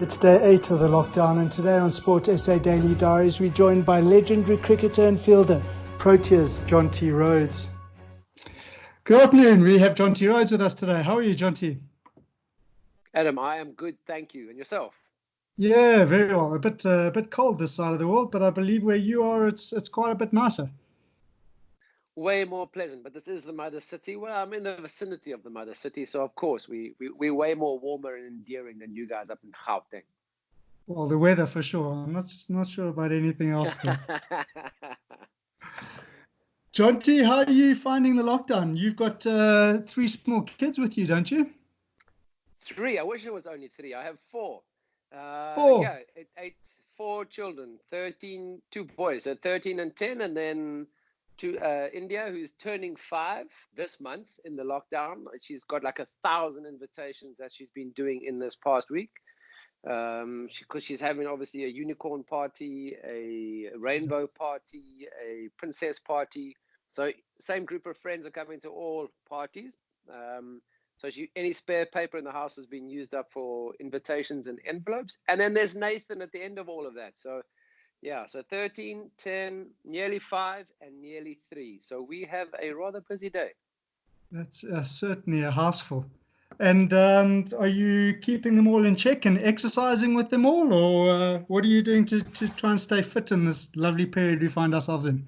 It's day 8 of the lockdown, and today on Sport SA Daily Diaries, we're joined by legendary cricketer and fielder, Proteas, Jonty Rhodes. Good afternoon. We have Jonty Rhodes with us today. How are you, Jonty? Adam, I am good, thank you. And yourself? Yeah, very well. A bit cold this side of the world, but I believe where you are, it's quite a bit nicer. Way more pleasant, but this is the mother city. Well, I'm in the vicinity of the mother city, so of course we're way more warmer and endearing than you guys up in Gauteng. Well, the weather for sure. I'm not sure about anything else though. Jonty, how are you finding the lockdown? You've got 3 small kids with you, don't you? 3. I wish it was only 3. I have 4. 4. Yeah, 4 children, 2 boys, 13 and 10, and then to India, who's turning 5 this month in the lockdown. She's got like 1,000 invitations that she's been doing in this past week. Because she's having obviously a unicorn party, a rainbow party, a princess party. So same group of friends are coming to all parties. So any spare paper in the house has been used up for invitations and envelopes. And then there's Nathan at the end of all of that. So yeah, so 13, 10, nearly 5, and nearly 3. So we have a rather busy day. That's certainly a houseful. And are you keeping them all in check and exercising with them all, or what are you doing to try and stay fit in this lovely period we find ourselves in?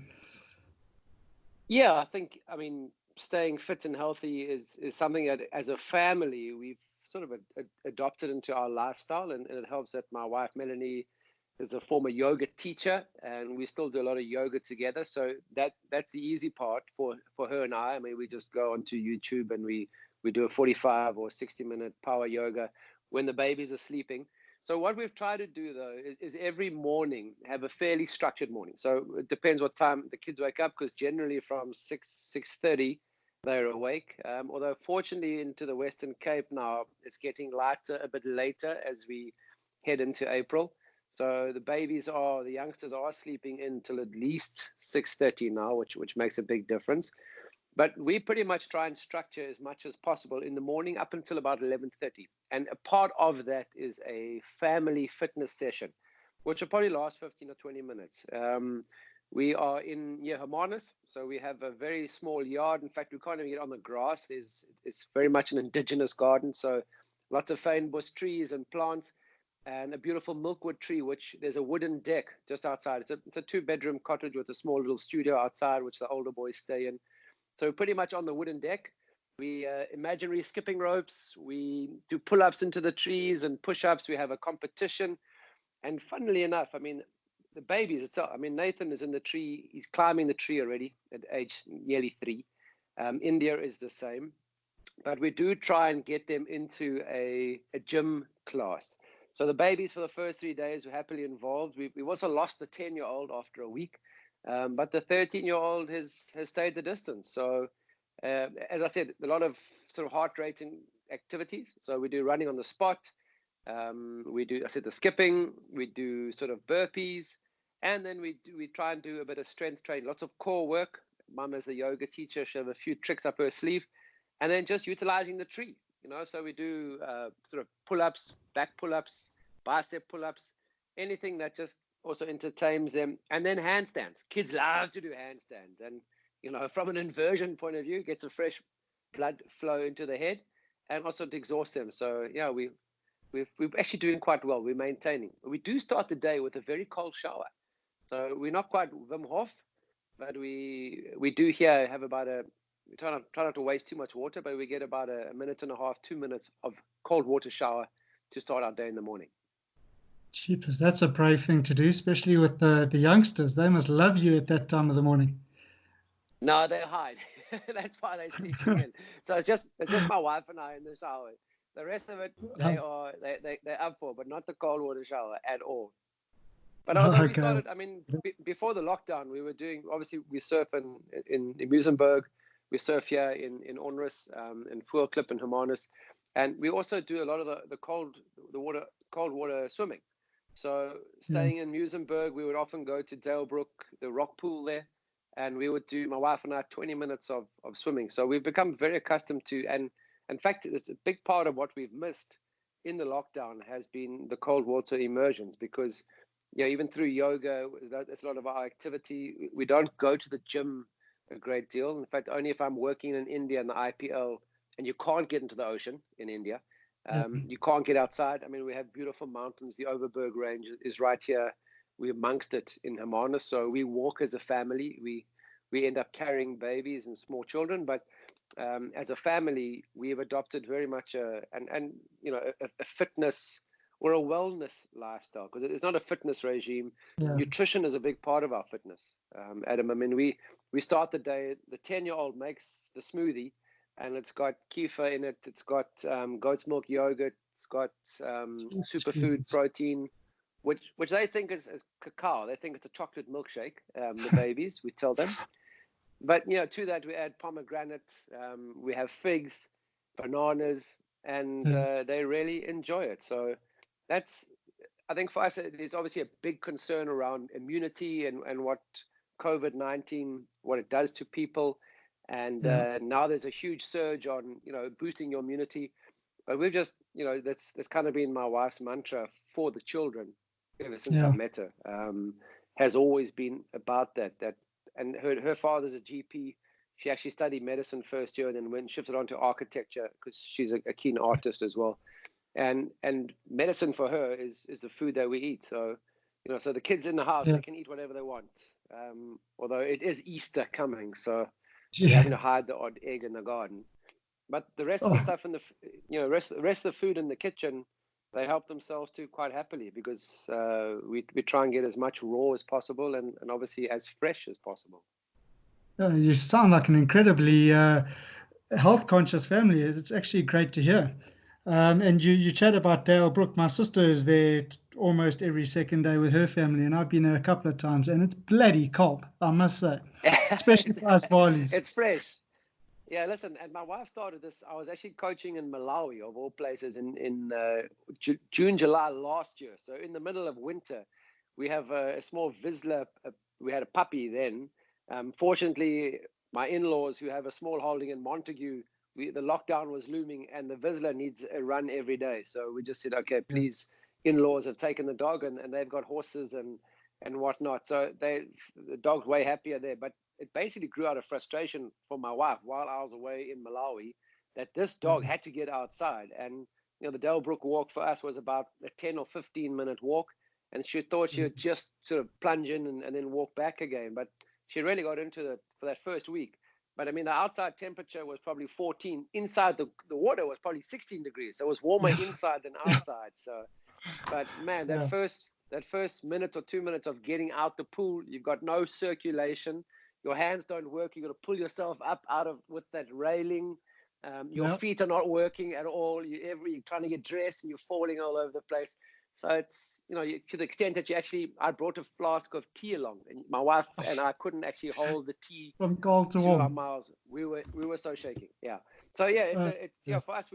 Yeah, I mean, staying fit and healthy is something that as a family we've sort of adopted into our lifestyle, and it helps that my wife Melanie is a former yoga teacher, and we still do a lot of yoga together. So that's the easy part for her and I. I mean, we just go onto YouTube and we do a 45 or 60-minute power yoga when the babies are sleeping. So what we've tried to do, though, is every morning have a fairly structured morning. So it depends what time the kids wake up, because generally from 6:30 they're awake. Although fortunately into the Western Cape now, it's getting lighter a bit later as we head into April. So the youngsters are sleeping in till at least 6:30 now, which makes a big difference. But we pretty much try and structure as much as possible in the morning up until about 11:30. And a part of that is a family fitness session, which will probably last 15 or 20 minutes. We are in Hermanus, so we have a very small yard. In fact, we can't even get on the grass. It's very much an indigenous garden, so lots of fynbos trees and plants, and a beautiful milkwood tree, which there's a wooden deck just outside. It's a 2-bedroom cottage with a small little studio outside, which the older boys stay in. So pretty much on the wooden deck, we imaginary skipping ropes, we do pull-ups into the trees and push-ups. We have a competition. And funnily enough, I mean, the babies itself, I mean, Nathan is in the tree. He's climbing the tree already at age nearly 3. India is the same. But we do try and get them into a gym class. So the babies for the first 3 days were happily involved. We also lost the 10-year-old after a week. But the 13-year-old has stayed the distance. So as I said, a lot of sort of heart rating activities. So we do running on the spot. We do, the skipping. We do sort of burpees. And then we try and do a bit of strength training, lots of core work. Mum, as the yoga teacher, she'll have a few tricks up her sleeve. And then just utilizing the tree, so we do sort of pull-ups, back pull-ups, bicep pull-ups, anything that just also entertains them. And then handstands. Kids love to do handstands. And, from an inversion point of view, gets a fresh blood flow into the head and also to exhaust them. So, yeah, we're actually doing quite well. We're maintaining. We do start the day with a very cold shower. So we're not quite Wim Hof, but we do here have about we try not to waste too much water, but we get about a minute and a half, 2 minutes of cold water shower to start our day in the morning. Jeepers, that's a brave thing to do, especially with the youngsters. They must love you at that time of the morning. No, they hide. That's why they're sleeping in. So it's just my wife and I in the shower. The rest of it, they're up for, but not the cold water shower at all. But although we started, I mean, before the lockdown, we were doing, obviously, we surf in Muizenberg. We surf here in Onrus, in Voelklip and Hermanus. And we also do a lot of the cold water swimming. So staying in Muizenberg, we would often go to Dalebrook, the rock pool there. And we would do, my wife and I, 20 minutes of swimming. So we've become very accustomed to, and in fact, it's a big part of what we've missed in the lockdown has been the cold water immersions, because even through yoga, that's a lot of our activity. We don't go to the gym a great deal. In fact, only if I'm working in India in the IPL, and you can't get into the ocean in India. You can't get outside. I mean, we have beautiful mountains. The Overberg Range is right here. We're amongst it in Hermanus. So we walk as a family. We end up carrying babies and small children, but as a family, we have adopted very much a fitness or a wellness lifestyle, because it's not a fitness regime. Nutrition is a big part of our fitness, Adam. I mean, we start the day, the 10-year-old makes the smoothie, and it's got kefir in it, it's got goat's milk yogurt, it's got superfood protein, which they think is cacao. They think it's a chocolate milkshake, the babies, we tell them. But to that we add pomegranates, we have figs, bananas, and they really enjoy it. So that's, I think for us, there's obviously a big concern around immunity and what COVID-19, what it does to people. And now there's a huge surge on, boosting your immunity. But we've just, that's kind of been my wife's mantra for the children ever since I met her. Has always been about that. And her father's a GP. She actually studied medicine first year and then went and shifted on to architecture, because she's a keen artist as well. And medicine for her is the food that we eat. So, so the kids in the house, they can eat whatever they want. Although it is Easter coming, so we're having to hide the odd egg in the garden. But the rest of the stuff in the, rest of the food in the kitchen, they help themselves to quite happily, because we try and get as much raw as possible and obviously as fresh as possible. You sound like an incredibly health conscious family. It's actually great to hear. And you chat about Dale Brook. My sister is there almost every second day with her family, and I've been there a couple of times, and it's bloody cold, I must say, especially for us Walis. It's fresh. Yeah, listen, and my wife started this. I was actually coaching in Malawi, of all places, in June, July last year. So in the middle of winter, we have a small Vizsla. We had a puppy then. Fortunately, my in-laws, who have a small holding in Montague, the lockdown was looming, and the Vizsla needs a run every day. So we just said, okay, please, in-laws have taken the dog, and they've got horses and whatnot. So the dog's way happier there. But it basically grew out of frustration for my wife while I was away in Malawi, that this dog had to get outside. And, the Dale Brook walk for us was about a 10 or 15 minute walk. And she thought she would just sort of plunge in and then walk back again. But she really got into it for that first week. But I mean, the outside temperature was probably 14. Inside the water was probably 16 degrees. So it was warmer inside than outside. So, but man, that first minute or 2 minutes of getting out the pool, you've got no circulation. Your hands don't work. You've got to pull yourself up with that railing. Your feet are not working at all. You're trying to get dressed and you're falling all over the place. So it's, to the extent that I brought a flask of tea along, and my wife and I couldn't actually hold the tea from cold to 2 warm. miles. We were so shaking. Yeah. So for us,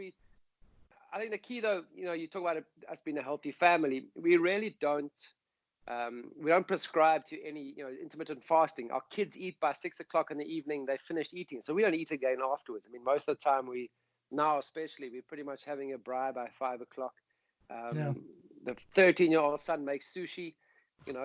I think the key though, you talk about us being a healthy family. We really don't prescribe to any, intermittent fasting. Our kids eat by 6 o'clock in the evening. They finished eating, so we don't eat again afterwards. I mean, most of the time we're pretty much having a braai by 5 o'clock. The 13-year-old son makes sushi,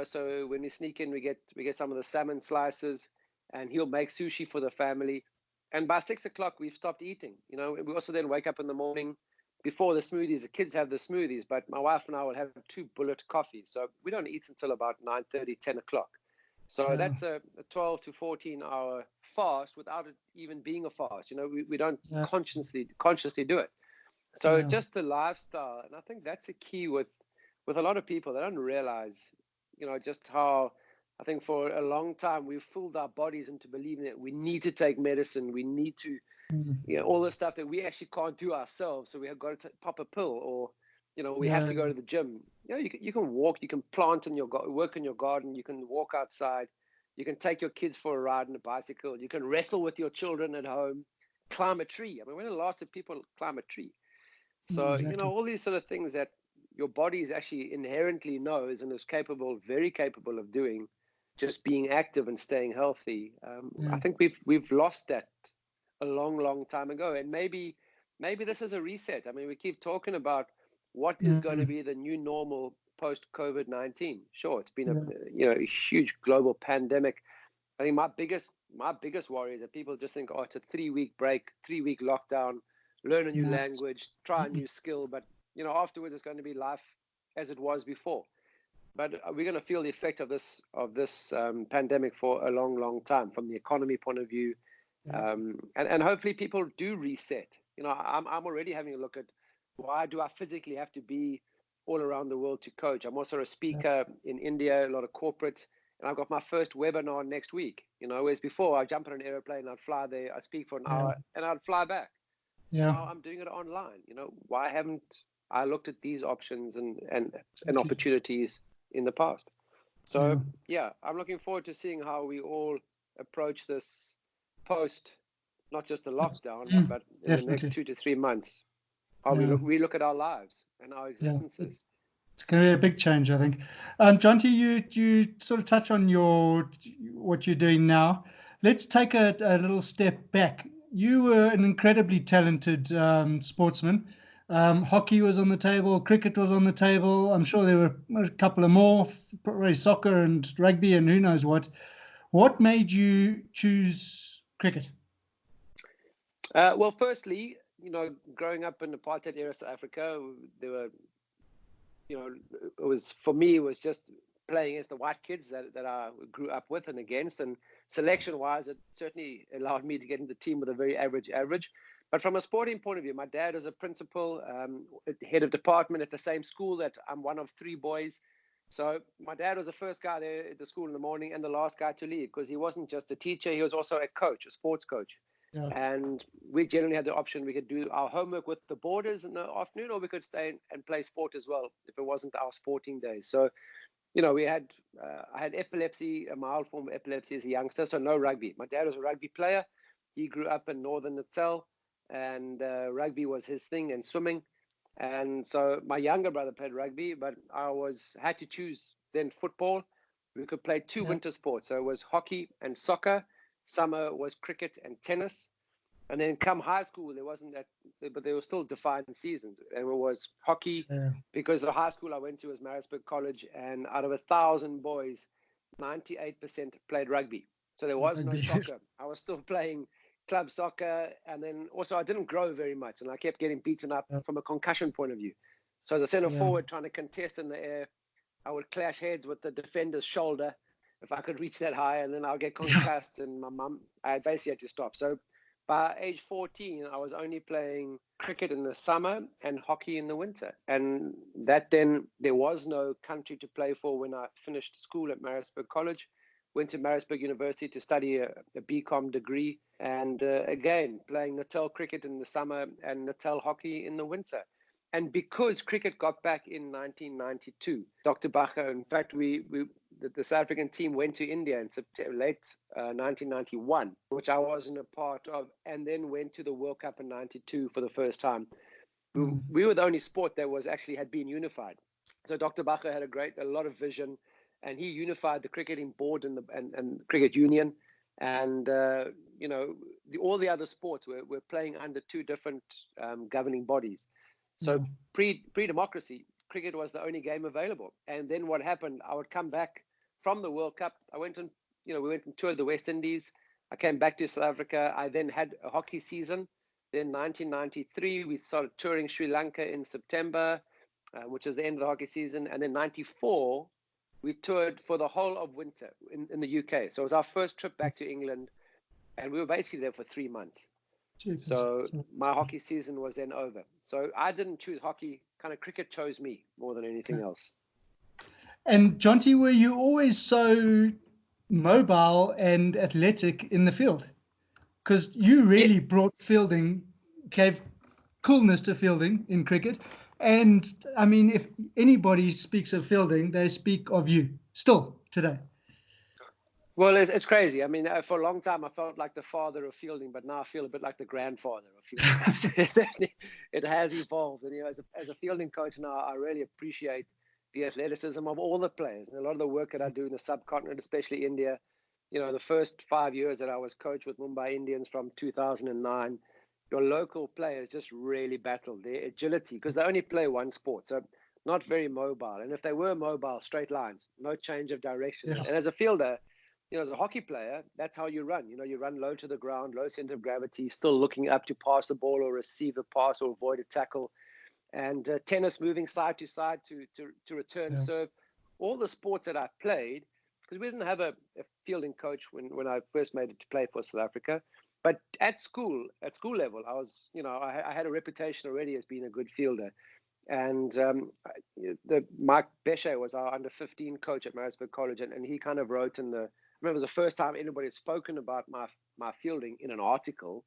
so when we sneak in, we get some of the salmon slices, and he'll make sushi for the family. And by 6 o'clock, we've stopped eating. We also then wake up in the morning. Before the smoothies, the kids have the smoothies, but my wife and I will have 2 bullet coffees. So we don't eat until about 9:30, 10 o'clock. So that's a 12 to 14 hour fast without it even being a fast. We don't consciously do it. So just the lifestyle. And I think that's a key with a lot of people. They don't realize, just how, I think for a long time, we've fooled our bodies into believing that we need to take medicine. We need to, all the stuff that we actually can't do ourselves. So we have got to pop a pill, or, we have to go to the gym. You can walk, you can plant work in your garden, you can walk outside, you can take your kids for a ride on a bicycle, you can wrestle with your children at home, climb a tree. I mean, when the last did people climb a tree? So, all these sort of things that your body is actually inherently knows and is very capable of doing, just being active and staying healthy. I think we've lost that a long, long time ago. And maybe this is a reset. I mean, we keep talking about, what is going to be the new normal post-COVID-19? Sure, it's been a huge global pandemic. I think my biggest worry is that people just think, oh, it's a 3-week break, 3-week lockdown, learn a new language, try a new skill, but afterwards it's going to be life as it was before. But we're going to feel the effect of this pandemic for a long, long time from the economy point of view, and hopefully people do reset. I'm already having a look at, why do I physically have to be all around the world to coach? I'm also a speaker in India, a lot of corporates. And I've got my first webinar next week, whereas before I jump on an airplane, I'd fly there, I'd speak for an hour, and I'd fly back. Now I'm doing it online. Why haven't I looked at these options and opportunities in the past? So I'm looking forward to seeing how we all approach this post, not just the lockdown, but in the next 2 to 3 months, how we look at our lives and our existences. It's going to be a big change, I think. Jonty, you sort of touch on what you're doing now. Let's take a little step back. You were an incredibly talented sportsman. Hockey was on the table, cricket was on the table. I'm sure there were a couple of more, probably soccer and rugby and who knows what. What made you choose cricket? Well, firstly, growing up in the apartheid era South Africa, there were, it was just playing against the white kids that I grew up with and against. And selection-wise, it certainly allowed me to get into the team with a very average. But from a sporting point of view, my dad is a principal, head of department at the same school that I'm one of 3 boys. So my dad was the first guy there at the school in the morning and the last guy to leave, because he wasn't just a teacher, he was also a coach, a sports coach. And we generally had the option, we could do our homework with the boarders in the afternoon, or we could stay and play sport as well if it wasn't our sporting days. So, I had epilepsy, a mild form of epilepsy as a youngster, so no rugby. My dad was a rugby player. He grew up in northern Natal, and rugby was his thing, and swimming. And so my younger brother played rugby, but I had to choose then football. We could play 2 winter sports. So it was hockey and soccer. Summer was cricket and tennis. And then come high school, there wasn't that, but there were still defined seasons. And it was hockey, because the high school I went to was Maritzburg College, and out of 1,000 boys, 98% played rugby. So there was no soccer. I was still playing club soccer, and then also I didn't grow very much, and I kept getting beaten up from a concussion point of view. So as a center forward trying to contest in the air, I would clash heads with the defender's shoulder if I could reach that high, and then I'll get concussed, and I basically had to stop. So by age 14, I was only playing cricket in the summer and hockey in the winter. And that then, there was no country to play for when I finished school at Maritzburg College. Went to Maritzburg University to study a BCom degree, and again, playing Natal cricket in the summer and Natal hockey in the winter. And because cricket got back in 1992, Dr. Bacher, in fact, the South African team went to India in late 1991, which I wasn't a part of, and then went to the World Cup in 92 for the first time. We were the only sport that had been unified. So Dr. Bacher had a lot of vision, and he unified the cricketing board and the cricket union, and all the other sports were playing under 2 different governing bodies. So pre-democracy, cricket was the only game available. And then what happened? I would come back from the World Cup. We went and toured the West Indies. I came back to South Africa. I then had a hockey season. Then 1993, we started touring Sri Lanka in September, which is the end of the hockey season. And then 94, we toured for the whole of winter in the UK. So it was our first trip back to England, and we were basically there for 3 months. So my hockey season was then over. So I didn't choose hockey, kind of cricket chose me more than anything else. And Jonty, were you always so mobile and athletic in the field? Because you really brought fielding, gave coolness to fielding in cricket. And I mean, if anybody speaks of fielding, they speak of you still today. Well, it's crazy. I mean, for a long time, I felt like the father of fielding, but now I feel a bit like the grandfather of fielding. It has evolved. And as a fielding coach now, I really appreciate the athleticism of all the players. And a lot of the work that I do in the subcontinent, especially India, the first 5 years that I was coach with Mumbai Indians from 2009, your local players just really battled their agility because they only play one sport, so not very mobile. And if they were mobile, straight lines, no change of direction. Yeah. And as a fielder, as a hockey player, that's how you run. You run low to the ground, low center of gravity, still looking up to pass the ball or receive a pass or avoid a tackle. And tennis, moving side to side to return serve. All the sports that I played, because we didn't have a fielding coach when I first made it to play for South Africa. But at school level, I was, I had a reputation already as being a good fielder. And Mike Bechet was our under 15 coach at Maritzburg College, and he kind of wrote I remember it was the first time anybody had spoken about my fielding in an article,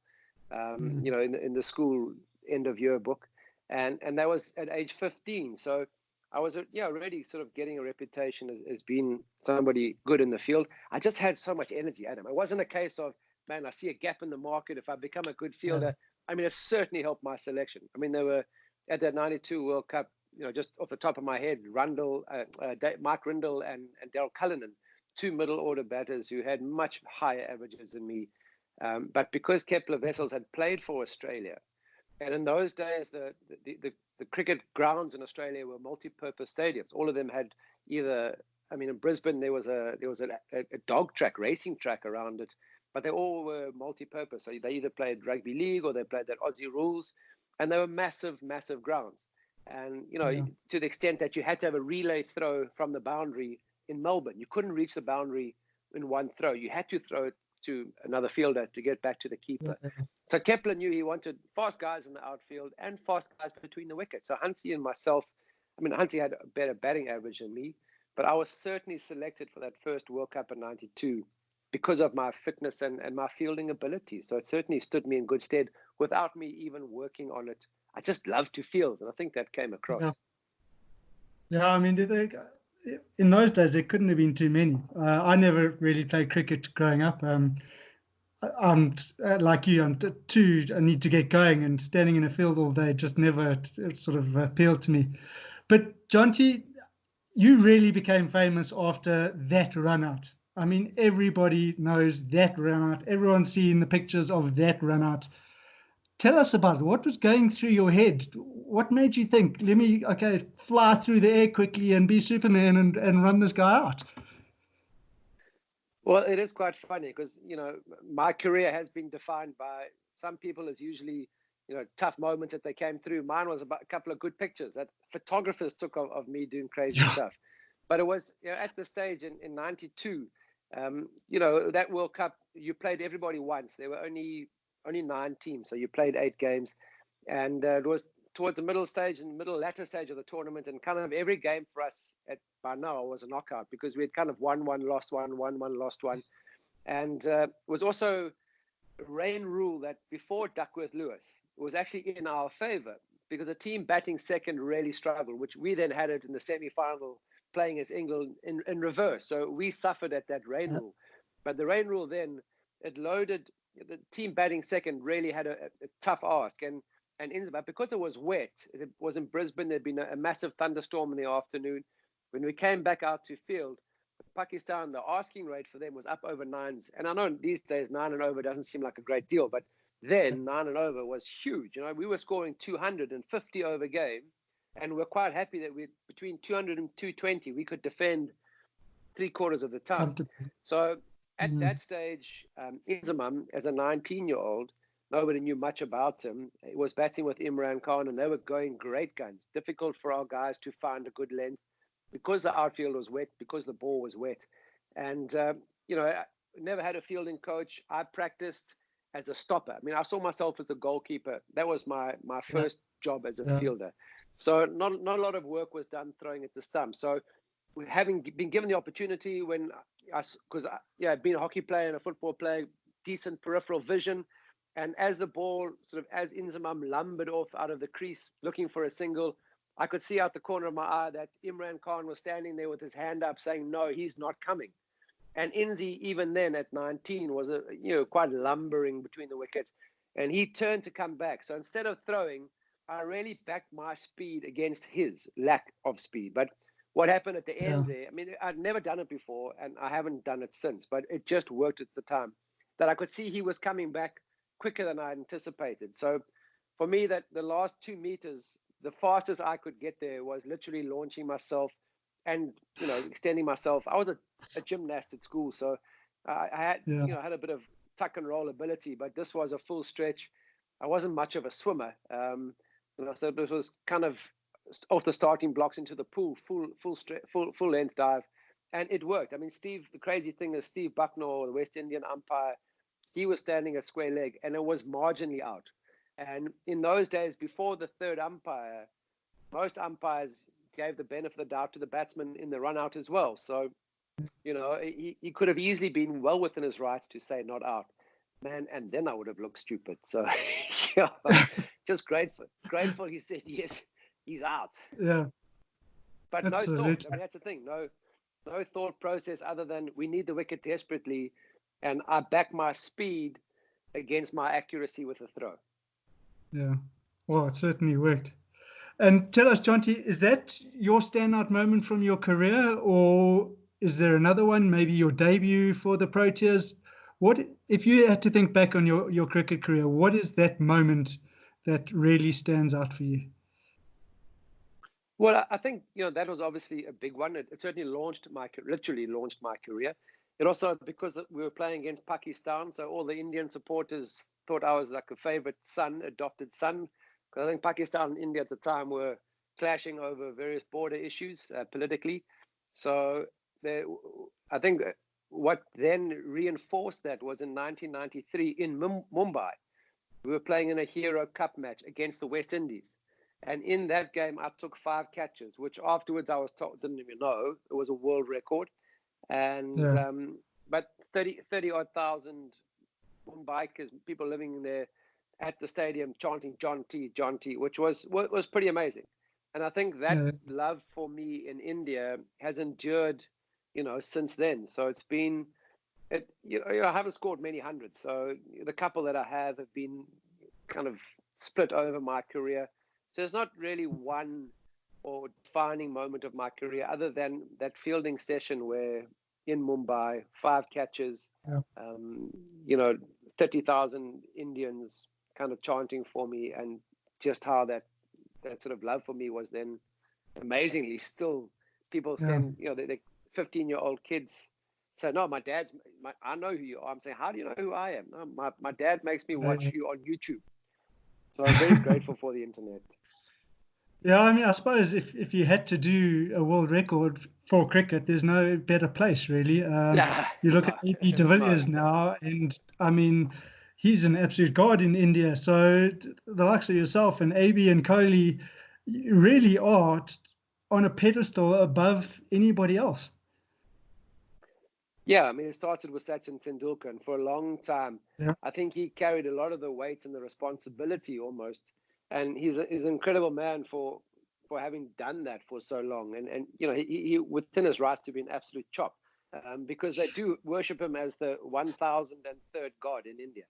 in the school end of year book, and that was at age 15. So I was already sort of getting a reputation as being somebody good in the field. I just had so much energy, Adam. It wasn't a case of, man, I see a gap in the market. If I become a good fielder, I mean, it certainly helped my selection. I mean, there were at that 92 World Cup, just off the top of my head, Mike Rindle and Daryl Cullinan, two middle order batters who had much higher averages than me. But because Kepler Wessels had played for Australia, and in those days, the cricket grounds in Australia were multi-purpose stadiums. All of them had either, in Brisbane, there was a dog track, racing track around it, but they all were multi-purpose. So they either played rugby league or they played that Aussie rules. And they were massive, massive grounds. And, to the extent that you had to have a relay throw from the boundary in Melbourne. You couldn't reach the boundary in one throw. You had to throw it to another fielder to get back to the keeper. So Kepler knew he wanted fast guys in the outfield and fast guys between the wickets. So Hansie and myself, Hansie had a better batting average than me, but I was certainly selected for that first World Cup in 92 because of my fitness and my fielding ability. So it certainly stood me in good stead without me even working on it. I just love to field, and I think that came across. Yeah, in those days, there couldn't have been too many. I never really played cricket growing up. I'm like you, I need to get going, and standing in a field all day just never sort of appealed to me. But Jonty, you really became famous after that run out. Everybody knows that run out. Everyone's seen the pictures of that run out. Tell us about it. What was going through your head? What made you think, let me, fly through the air quickly and be Superman and run this guy out? Well, it is quite funny because, my career has been defined by some people as usually, tough moments that they came through. Mine was about a couple of good pictures that photographers took of me doing crazy stuff. But it was, at the stage in 92, that World Cup, you played everybody once. There were only 9 teams, so you played 8 games, and it was towards the latter stage of the tournament, and kind of every game for us by now was a knockout because we had kind of won one, lost one, won one, lost one, and it was also a rain rule that before Duckworth Lewis was actually in our favor because a team batting second really struggled, which we then had it in the semi-final playing as England in reverse. So we suffered at that rain rule, but the rain rule then it loaded. The team batting second really had a tough ask, and because it was wet, it was in Brisbane. There'd been a massive thunderstorm in the afternoon. When we came back out to field, Pakistan, the asking rate for them was up over 9s. And I know these days 9 and over doesn't seem like a great deal, but then 9 and over was huge. We were scoring 250 over game, and we're quite happy that we between 200 and 220 we could defend 3/4 of the time. So at that stage, Inzamam, as a 19-year-old, nobody knew much about him. He was batting with Imran Khan, and they were going great guns. Difficult for our guys to find a good length because the outfield was wet, because the ball was wet. And, I never had a fielding coach. I practiced as a stopper. I saw myself as the goalkeeper. That was my first job as a fielder. So not a lot of work was done throwing at the stump. So having been given the opportunity because I'd been a hockey player and a football player, decent peripheral vision. And as the ball, as Inzamam lumbered off out of the crease, looking for a single, I could see out the corner of my eye that Imran Khan was standing there with his hand up saying, no, he's not coming. And Inzi, even then at 19, was quite lumbering between the wickets. And he turned to come back. So instead of throwing, I really backed my speed against his lack of speed. But what happened at the end there, I'd never done it before, and I haven't done it since, but it just worked at the time, that I could see he was coming back. quicker than I anticipated. So for me, that the last 2 meters, the fastest I could get there was literally launching myself and, extending myself. I was a gymnast at school, so I had, Yeah. had a bit of tuck and roll ability, but this was a full stretch. I wasn't much of a swimmer, so this was kind of off the starting blocks into the pool, full length dive, and it worked. I mean, the crazy thing is Steve Bucknor, the West Indian umpire, he was standing at square leg, and it was marginally out. And in those days, before the third umpire, most umpires gave the benefit of the doubt to the batsman in the run out as well. So, he could have easily been well within his rights to say not out, man. And then I would have looked stupid. So, yeah, just grateful he said yes, he's out. Yeah. But Absolutely. no thought. I mean, that's the thing. No thought process other than we need the wicket desperately, and I back my speed against my accuracy with the throw. Yeah. Well, it certainly worked. And tell us, Jonty, is that your standout moment from your career, or is there another one, maybe your debut for the Proteas? What, if you had to think back on your cricket career, what is that moment that really stands out for you? Well, I think, that was obviously a big one. It certainly literally launched my career. It also, because we were playing against Pakistan, so all the Indian supporters thought I was like a favorite son, adopted son, because I think Pakistan and India at the time were clashing over various border issues politically. So I think what then reinforced that was in 1993 in Mumbai. We were playing in a Hero Cup match against the West Indies. And in that game, I took 5 catches, which afterwards I was told, didn't even know, it was a world record. And but 30 odd thousand Mumbaikers, people living there at the stadium chanting Jonty, which was pretty amazing. And I think that love for me in India has endured, since then. So it's been, I haven't scored many hundreds. So the couple that I have been kind of split over my career. So there's not really one or defining moment of my career other than that fielding session where in Mumbai, 5 catches, 30,000 Indians kind of chanting for me, and just how that sort of love for me was then amazingly still people send, the 15-year-old kids say, no, I know who you are. I'm saying, how do you know who I am? No, my dad makes me watch you on YouTube. So I'm very grateful for the internet. Yeah, I mean, I suppose if you had to do a world record for cricket, there's no better place, really. You look at A.B. de Villiers now, and I mean, he's an absolute god in India. So the likes of yourself and A.B. and Kohli really are on a pedestal above anybody else. Yeah, I mean, it started with Sachin Tendulkar, and for a long time, I think he carried a lot of the weight and the responsibility almost. And he's an incredible man for having done that for so long. And he within his rights to be an absolute chop, because they do worship him as the 1003rd god in India.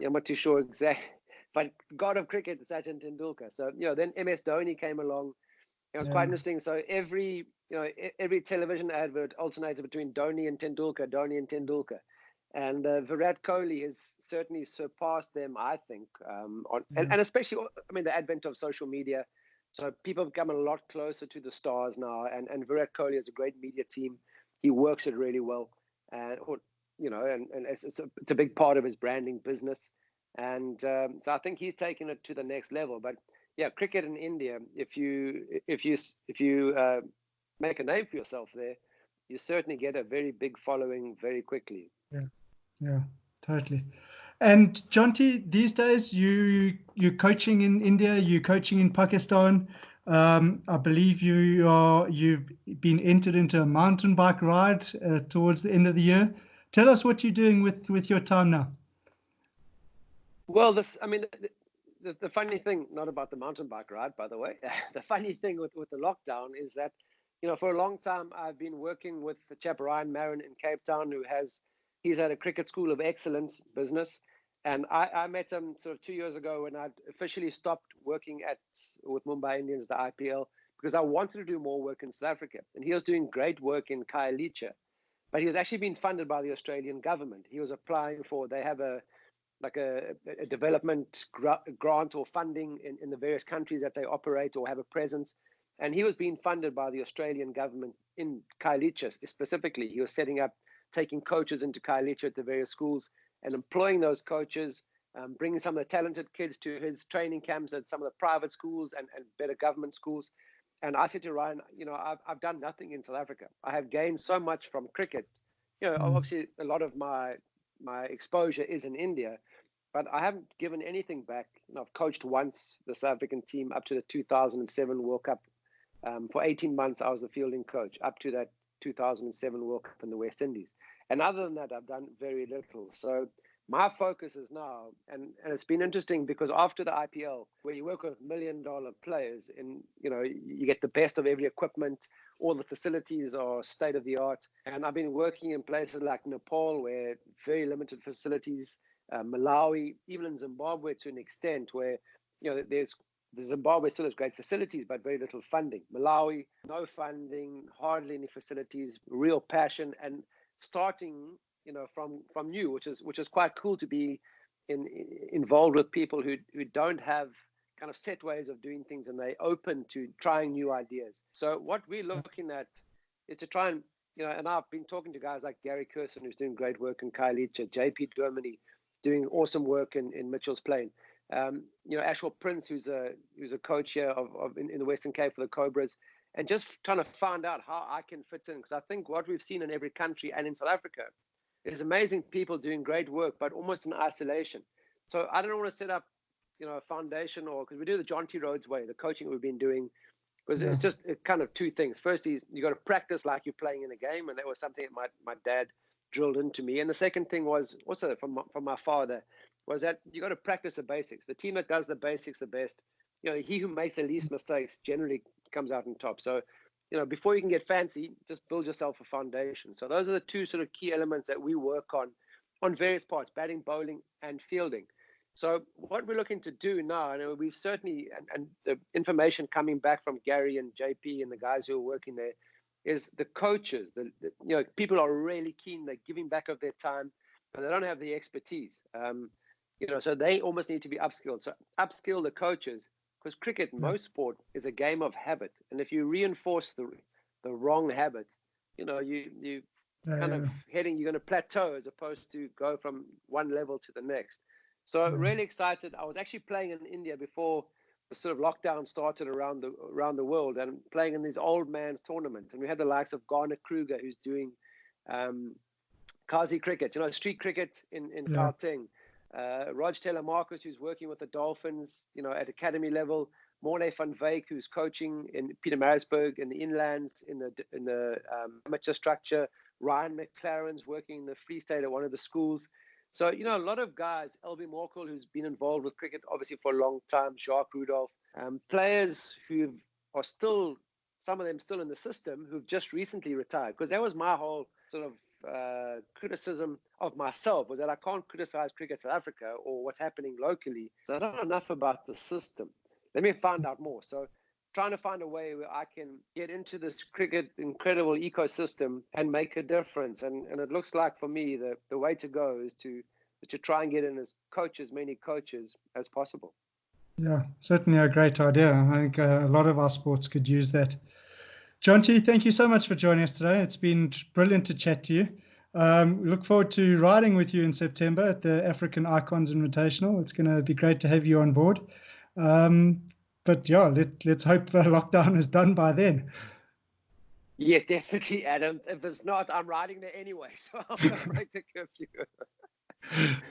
I'm not too sure exactly, but god of cricket, Sachin Tendulkar. So then MS Dhoni came along. It was quite interesting. So every television advert alternated between Dhoni and Tendulkar. And Virat Kohli has certainly surpassed them, I think, and especially, I mean, the advent of social media. So people have become a lot closer to the stars now, and Virat Kohli has a great media team. He works it really well, and it's a big part of his branding business. And so I think he's taken it to the next level. But yeah, cricket in India, if you make a name for yourself there, you certainly get a very big following very quickly. Yeah, totally. And Jonty, these days you're coaching in India, you're coaching in Pakistan. I believe you've been entered into a mountain bike ride towards the end of the year. Tell us what you're doing with your time now. Well, the funny thing, not about the mountain bike ride, by the way, the funny thing with the lockdown is that, for a long time I've been working with the chap Ryan Marin in Cape Town, he's at a cricket school of excellence business. And I met him sort of 2 years ago when I'd officially stopped working with Mumbai Indians, the IPL, because I wanted to do more work in South Africa. And he was doing great work in Khayelitsha, but he was actually being funded by the Australian government. He was applying they have a a development grant or funding in the various countries that they operate or have a presence. And he was being funded by the Australian government in Khayelitsha specifically. He was taking coaches into Khayelitsha at the various schools and employing those coaches, bringing some of the talented kids to his training camps at some of the private schools and better government schools. And I said to Ryan, I've done nothing in South Africa. I have gained so much from cricket. Obviously a lot of my exposure is in India, but I haven't given anything back. I've coached once the South African team up to the 2007 World Cup. For 18 months, I was the fielding coach up to that 2007 World Cup in the West Indies. And other than that, I've done very little. So my focus is now, and it's been interesting because after the IPL, where you work with $1 million players and, you get the best of every equipment, all the facilities are state of the art. And I've been working in places like Nepal, where very limited facilities, Malawi, even in Zimbabwe to an extent where, Zimbabwe still has great facilities, but very little funding. Malawi, no funding, hardly any facilities, real passion, and starting, from new, which is quite cool to be involved with people who don't have kind of set ways of doing things, and they're open to trying new ideas. So what we're looking at is to try and, and I've been talking to guys like Gary Kirsten, who's doing great work in Khayelitsha, JP Germany, doing awesome work in Mitchell's Plain. Ashwell Prince, who's a coach here in the Western Cape for the Cobras, and just trying to find out how I can fit in. Because I think what we've seen in every country and in South Africa is amazing people doing great work, but almost in isolation. So I don't want to set up, a foundation, or because we do the Jonty Rhodes way, the coaching we've been doing, because it's just kind of two things. First is you got to practice like you're playing in a game, and that was something that my dad drilled into me. And the second thing was also from my father, was that you got to practice the basics. The team that does the basics the best, he who makes the least mistakes generally comes out on top. So, before you can get fancy, just build yourself a foundation. So those are the two sort of key elements that we work on various parts: batting, bowling, and fielding. So what we're looking to do now, and we've certainly, and the information coming back from Gary and JP and the guys who are working there, is the coaches. People are really keen. They're giving back of their time, but they don't have the expertise. So they almost need to be upskilled. So upskill the coaches, because cricket, most sport, is a game of habit. And if you reinforce the wrong habit, you kind of you're going to plateau as opposed to go from one level to the next. So really excited. I was actually playing in India before the sort of lockdown started around the world, and playing in these old man's tournaments. And we had the likes of Garner Kruger, who's doing Kazi cricket, street cricket in Gauteng. Raj Taylor Marcus, who's working with the Dolphins, at academy level. Morne van Wyk, who's coaching in Pietermaritzburg in the inlands in the amateur structure. Ryan McLaren's working in the Free State at one of the schools. So, a lot of guys, LB Morkel, who's been involved with cricket, obviously for a long time, Jacques Rudolph, players who are still, some of them still in the system, who've just recently retired. Because that was my whole sort of criticism of myself, was that I can't criticize cricket South Africa or what's happening locally. So I don't know enough about the system. Let me find out more. So trying to find a way where I can get into this cricket incredible ecosystem and make a difference. And it looks like for me the way to go is to try and get in as many coaches as possible. Yeah, certainly a great idea. I think a lot of our sports could use that. Jonty, thank you so much for joining us today. It's been brilliant to chat to you. Look forward to riding with you in September at the African Icons Invitational. It's going to be great to have you on board. But yeah, let's hope the lockdown is done by then. Yes, definitely, Adam. If it's not, I'm riding there anyway, so I'm going to break the curfew.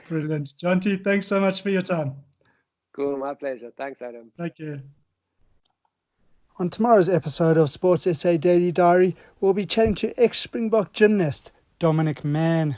Brilliant. Jonty, thanks so much for your time. Cool, my pleasure. Thanks, Adam. Thank you. On tomorrow's episode of Sports SA Daily Diary, we'll be chatting to ex-Springbok gymnast Dominic Mann.